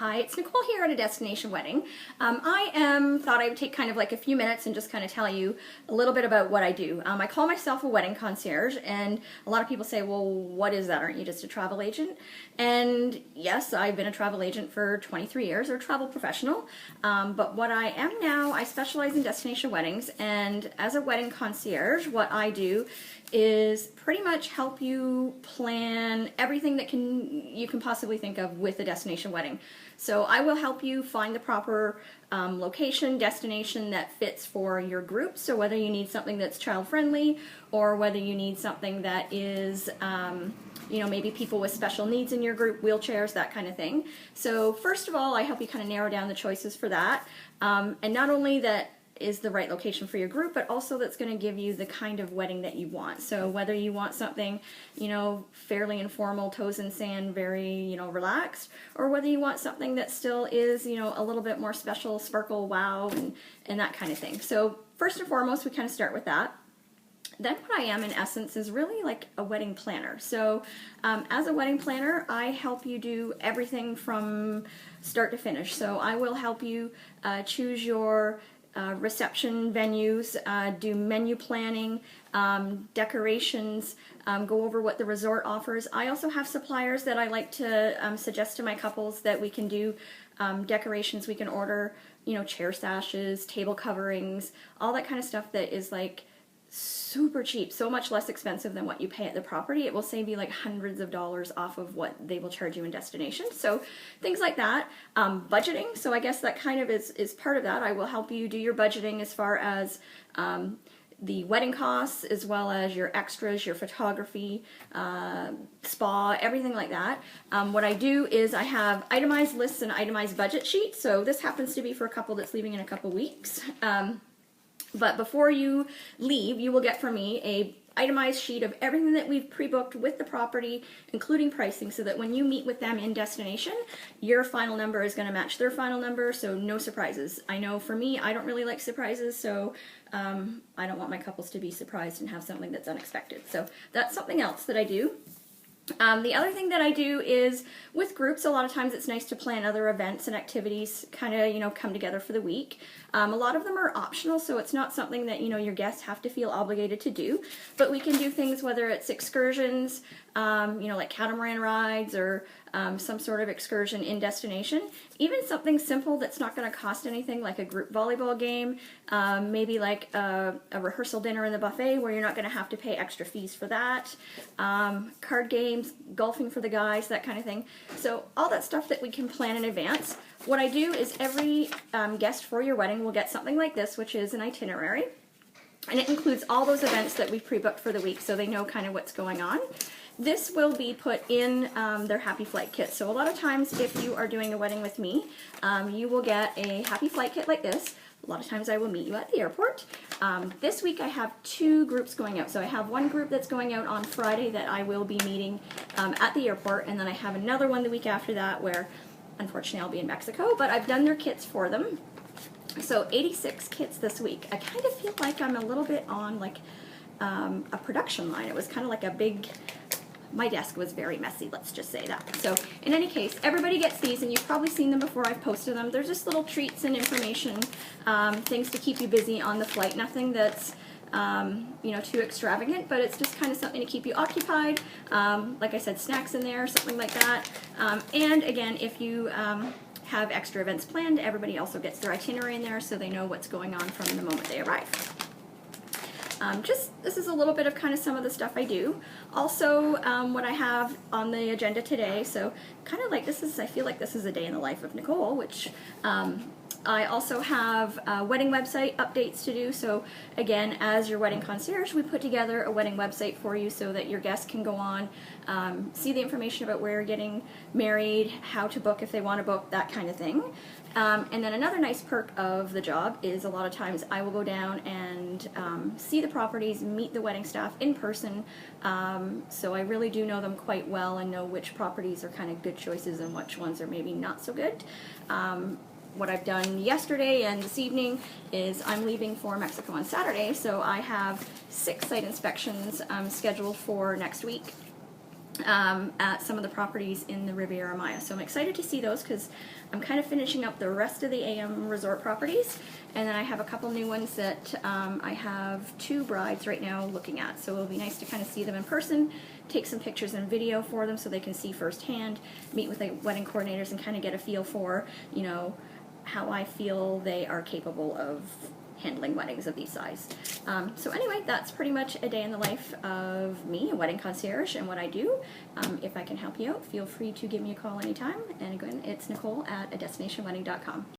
Hi, it's Nicole here at A Destination Wedding. Thought I would take kind of like a few minutes and just kind of tell you a little bit about what I do. I call myself a wedding concierge, and a lot of people say, well, what is that? Aren't you just a travel agent? And yes, I've been a travel agent for 23 years, or a travel professional. But what I am now, I specialize in destination weddings, and as a wedding concierge, what I do is pretty much help you plan everything that you can possibly think of with a destination wedding. So I will help you find the proper location, destination that fits for your group. So whether you need something that's child friendly, or whether you need something that is maybe people with special needs in your group, wheelchairs, that kind of thing. So first of all, I help you kind of narrow down the choices for that. And not only that is the right location for your group, but also that's going to give you the kind of wedding that you want. So whether you want something, fairly informal, toes in sand, very, relaxed, or whether you want something that still is, a little bit more special, sparkle, wow, and that kind of thing. So first and foremost, we kind of start with that. Then what I am, in essence, is really like a wedding planner. So as a wedding planner, I help you do everything from start to finish. So I will help you choose your reception venues, do menu planning, decorations, go over what the resort offers. I also have suppliers that I like to suggest to my couples that we can do decorations. We can order, chair sashes, table coverings, all that kind of stuff that is like super cheap, so much less expensive than what you pay at the property. It will save you like hundreds of dollars off of what they will charge you in destination. So things like that. Budgeting, so I guess that kind of is part of that. I will help you do your budgeting as far as the wedding costs, as well as your extras, your photography, spa, everything like that. What I do is I have itemized lists and itemized budget sheets. So this happens to be for a couple that's leaving in a couple weeks. But before you leave, you will get from me a itemized sheet of everything that we've pre-booked with the property, including pricing, so that when you meet with them in destination, your final number is going to match their final number, so no surprises. I know for me, I don't really like surprises, so I don't want my couples to be surprised and have something that's unexpected. So that's something else that I do. The other thing that I do is with groups, a lot of times it's nice to plan other events and activities kind of, come together for the week. A lot of them are optional, so it's not something that, your guests have to feel obligated to do. But we can do things, whether it's excursions, like catamaran rides, or some sort of excursion in destination. Even something simple that's not going to cost anything, like a group volleyball game, maybe like a rehearsal dinner in the buffet where you're not going to have to pay extra fees for that. Card games, golfing for the guys, that kind of thing. So all that stuff that we can plan in advance. What I do is every guest for your wedding will get something like this, which is an itinerary. And it includes all those events that we've pre-booked for the week, so they know kind of what's going on. This will be put in their Happy Flight kit. So a lot of times if you are doing a wedding with me, you will get a Happy Flight kit like this. A lot of times I will meet you at the airport. This week I have 2 groups going out. So I have one group that's going out on Friday that I will be meeting at the airport, and then I have another one the week after that where unfortunately I'll be in Mexico, but I've done their kits for them. So 86 kits this week. I kind of feel like I'm a little bit on like a production line. It was kind of like a big, my desk was very messy, let's just say that. So in any case, everybody gets these, and you've probably seen them before I've posted them. They're just little treats and information, things to keep you busy on the flight. Nothing that's too extravagant, but it's just kind of something to keep you occupied. Like I said, snacks in there, something like that. And again, if you have extra events planned, everybody also gets their itinerary in there, so they know what's going on from the moment they arrive. This is a little bit of kind of some of the stuff I do. Also, what I have on the agenda today, so kind of like I feel like this is a day in the life of Nicole, which I also have wedding website updates to do. So again, as your wedding concierge, we put together a wedding website for you so that your guests can go on, see the information about where you're getting married, how to book if they want to book, that kind of thing. And then another nice perk of the job is a lot of times I will go down and see the properties, meet the wedding staff in person. So I really do know them quite well and know which properties are kind of good choices and which ones are maybe not so good. What I've done yesterday and this evening is I'm leaving for Mexico on Saturday, so I have 6 site inspections scheduled for next week. at some of the properties in the Riviera Maya. So I'm excited to see those because I'm kind of finishing up the rest of the AM resort properties, and then I have a couple new ones that I have 2 brides right now looking at. So it'll be nice to kind of see them in person, take some pictures and video for them so they can see firsthand, meet with the wedding coordinators and kind of get a feel for, you know, how I feel they are capable of handling weddings of these size. So anyway, that's pretty much a day in the life of me, a wedding concierge, and what I do. If I can help you out, feel free to give me a call anytime. And again, it's Nicole at A-DestinationWedding.com.